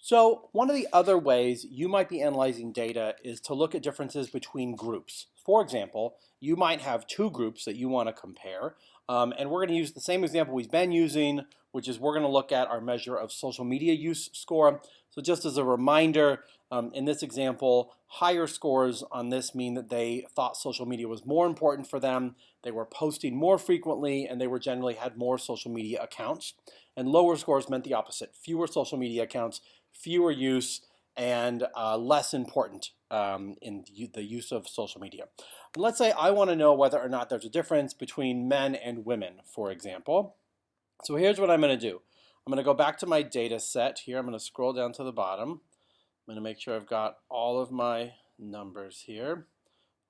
So one of the other ways you might be analyzing data is to look at differences between groups. For example, you might have two groups that you want to compare, and we're going to use the same example we've been using, which is we're going to look at our measure of social media use score. So just as a reminder, in this example, higher scores on this mean that they thought social media was more important for them, they were posting more frequently, and they were generally had more social media accounts. And lower scores meant the opposite, fewer social media accounts, fewer use, and less important in the use of social media. And let's say I want to know whether or not there's a difference between men and women, for example. So here's what I'm going to do. I'm going to go back to my data set here. I'm going to scroll down to the bottom. I'm going to make sure I've got all of my numbers here.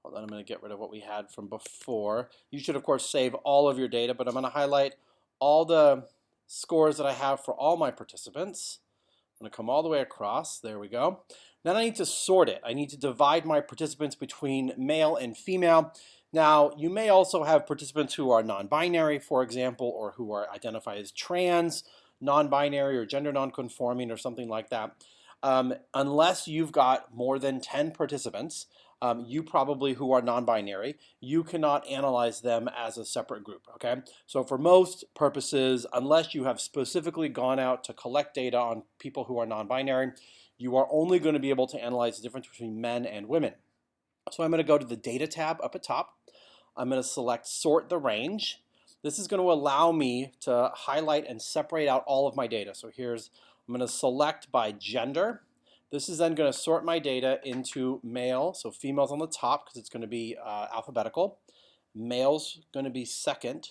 Hold on, I'm going to get rid of what we had from before. You should, of course, save all of your data, but I'm going to highlight all the scores that I have for all my participants. I'm going to come all the way across. There we go. Then I need to sort it. I need to divide my participants between male and female. Now, you may also have participants who are non-binary, for example, or who are identified as trans, non-binary, or gender non-conforming, or something like that. Unless you've got more than 10 participants, you probably who are non-binary, you cannot analyze them as a separate group, okay? So for most purposes, unless you have specifically gone out to collect data on people who are non-binary, you are only going to be able to analyze the difference between men and women. So I'm going to go to the Data tab up at top. I'm going to select Sort the Range. This is going to allow me to highlight and separate out all of my data. So I'm going to select by gender. This is then going to sort my data into male, so females on the top because it's going to be alphabetical. Male's going to be second.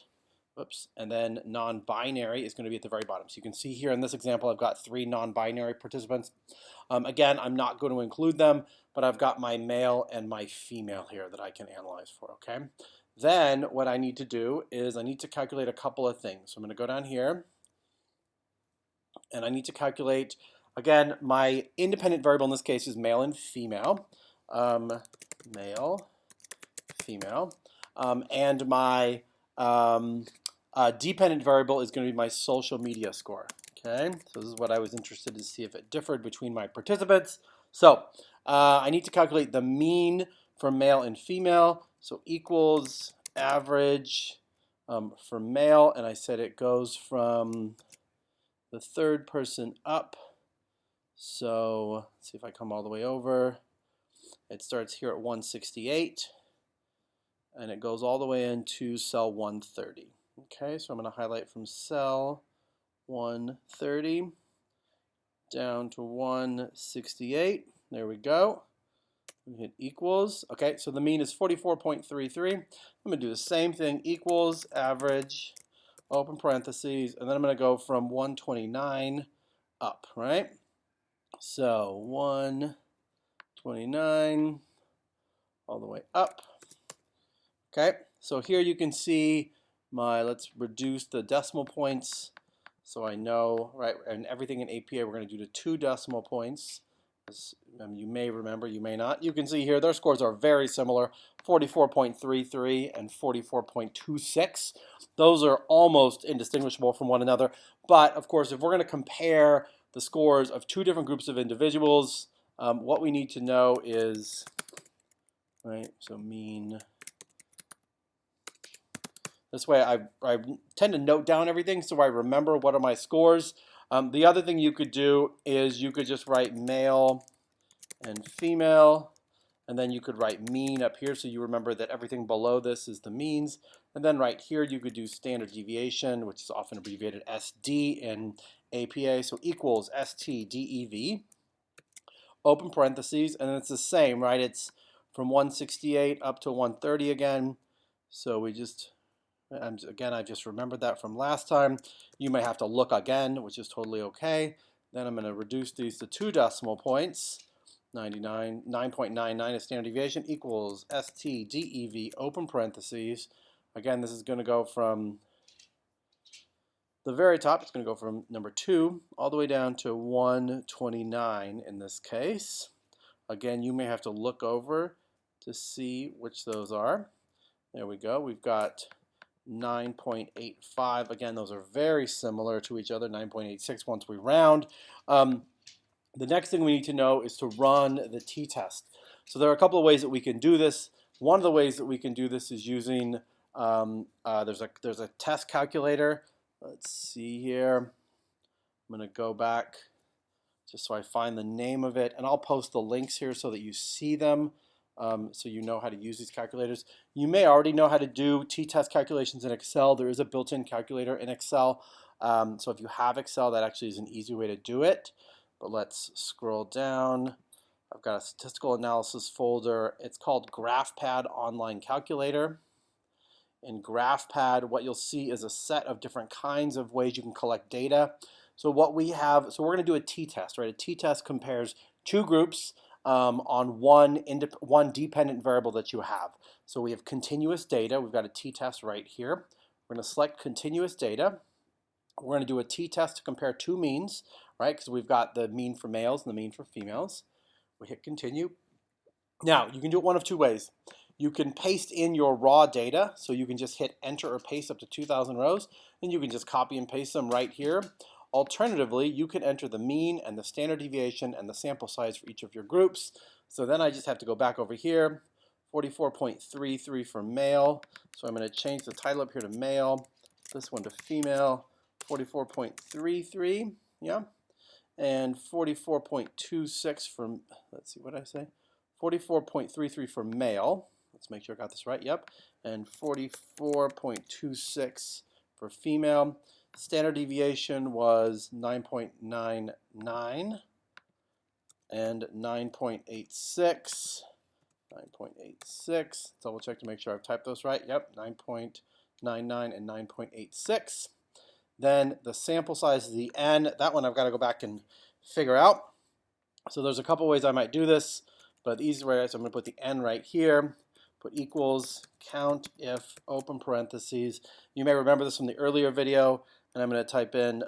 Whoops, and then non-binary is going to be at the very bottom. So you can see here in this example, I've got 3 non-binary participants. Again, I'm not going to include them, but I've got my male and my female here that I can analyze for, okay? Then what I need to do is I need to calculate a couple of things. So I'm going to go down here, and I need to calculate, again, my independent variable in this case is male and female. Male, female, and my dependent variable is going to be my social media score. Okay, so this is what I was interested to see if it differed between my participants. So I need to calculate the mean for male and female. So equals average for male, and I said it goes from the third person up. So let's see if I come all the way over. It starts here at 168, and it goes all the way into cell 130. Okay, so I'm going to highlight from cell 130 down to 168. There we go. We hit equals. Okay, so the mean is 44.33. I'm going to do the same thing, equals average, open parentheses, and then I'm going to go from 129 up, right? So 129 all the way up. Okay, so here you can see let's reduce the decimal points so I know, right, and everything in APA we're going to do to 2 decimal points. You may remember, you may not. You can see here their scores are very similar, 44.33 and 44.26. Those are almost indistinguishable from one another. But of course, if we're going to compare the scores of 2 different groups of individuals, what we need to know is, right, so mean. This way I tend to note down everything so I remember what are my scores. The other thing you could do is you could just write male and female, and then you could write mean up here so you remember that everything below this is the means. And then right here you could do standard deviation, which is often abbreviated SD in APA, so equals STDEV, open parentheses, and it's the same, right? It's from 168 up to 130 again. So we just... again, I just remembered that from last time. You may have to look again, which is totally okay. Then I'm going to reduce these to 2 decimal points. 9.99 is standard deviation equals STDEV, open parentheses. Again, this is going to go from the very top. It's going to go from number 2 all the way down to 129 in this case. Again, you may have to look over to see which those are. There we go. We've got 9.85. Again, those are very similar to each other. 9.86 once we round. The next thing we need to know is to run the t-test. So there are a couple of ways that we can do this. One of the ways that we can do this is using, there's a test calculator. Let's see here. I'm going to go back just so I find the name of it, and I'll post the links here so that you see them, so you know how to use these calculators. You may already know how to do t-test calculations in Excel. There is a built-in calculator in Excel. So if you have Excel, that actually is an easy way to do it. But let's scroll down. I've got a statistical analysis folder. It's called GraphPad Online Calculator. In GraphPad, what you'll see is a set of different kinds of ways you can collect data. So what we have, so we're going to do a t-test, right? A t-test compares two groups on one dependent variable that you have. So we have continuous data. We've got a t-test right here. We're going to select continuous data. We're going to do a t-test to compare two means, right? Because we've got the mean for males and the mean for females. We hit continue. Now, you can do it one of two ways. You can paste in your raw data, so you can just hit enter or paste up to 2,000 rows, and you can just copy and paste them right here. Alternatively, you can enter the mean and the standard deviation and the sample size for each of your groups. So then I just have to go back over here, 44.33 for male. So I'm going to change the title up here to male, this one to female, 44.33, yeah, and 44.26 for, let's see, what did I say? 44.33 for male. Let's make sure I got this right, yep, and 44.26 for female. Standard deviation was 9.99 and 9.86. 9.86. Double check to make sure I've typed those right. Yep, 9.99 and 9.86. Then the sample size is the n. That one I've got to go back and figure out. So there's a couple ways I might do this, but the easiest way is I'm going to put the n right here. Put equals count if open parentheses. You may remember this from the earlier video, and I'm going to type in,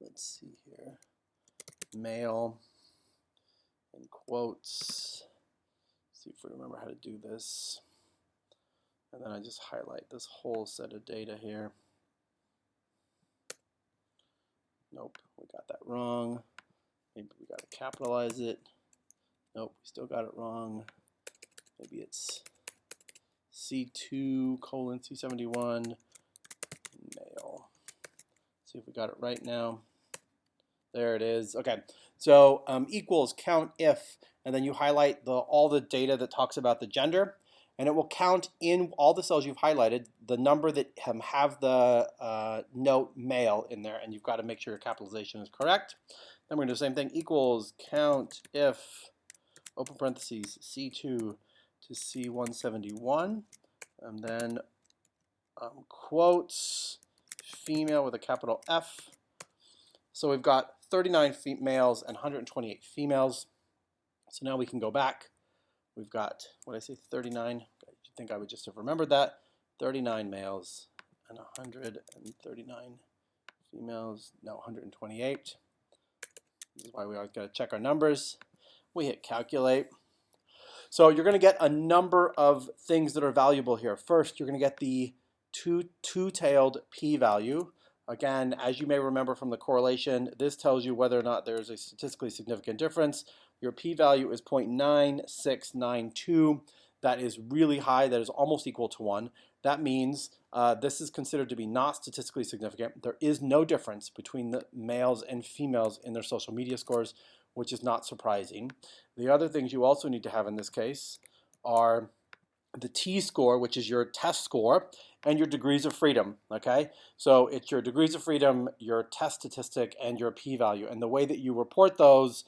let's see here, male in quotes. See if we remember how to do this. And then I just highlight this whole set of data here. Nope, we got that wrong. Maybe we got to capitalize it. Nope, we still got it wrong. Maybe it's C2 colon C71 male. See if we got it right now. There it is. Okay, so equals count if, and then you highlight all the data that talks about the gender, and it will count in all the cells you've highlighted the number that have the note male in there, and you've got to make sure your capitalization is correct. Then we're going to do the same thing, equals count if, open parentheses, C2 to C171, and then quotes, female with a capital F. So we've got 39 males and 128 females. So now we can go back. We've got, what did I say, 39? You'd think I would just have remembered that. 39 males and 139 females. No, 128. This is why we always got to check our numbers. We hit calculate. So you're going to get a number of things that are valuable here. First, you're going to get the two-tailed p-value. Again, as you may remember from the correlation, this tells you whether or not there's a statistically significant difference. Your p-value is 0.9692. That is really high. That is almost equal to 1. That means this is considered to be not statistically significant. There is no difference between the males and females in their social media scores, which is not surprising. The other things you also need to have in this case are the t-score, which is your test score, and your degrees of freedom, okay? So it's your degrees of freedom, your test statistic, and your p-value. And the way that you report those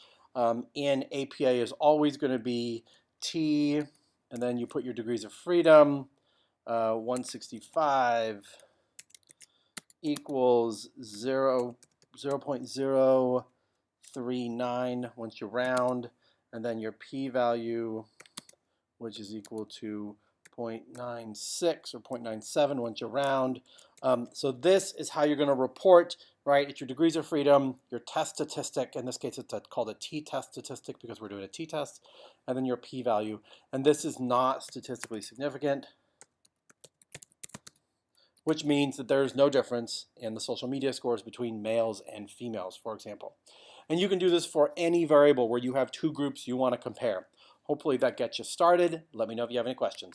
in APA is always going to be t, and then you put your degrees of freedom, 165 equals 0.039 once you round, and then your p-value, which is equal to 0.96 or 0.97 once you round. So this is how you're going to report, right? It's your degrees of freedom, your test statistic. In this case, it's called a t-test statistic because we're doing a t-test, and then your p-value. And this is not statistically significant, which means that there's no difference in the social media scores between males and females, for example. And you can do this for any variable where you have two groups you want to compare. Hopefully that gets you started. Let me know if you have any questions.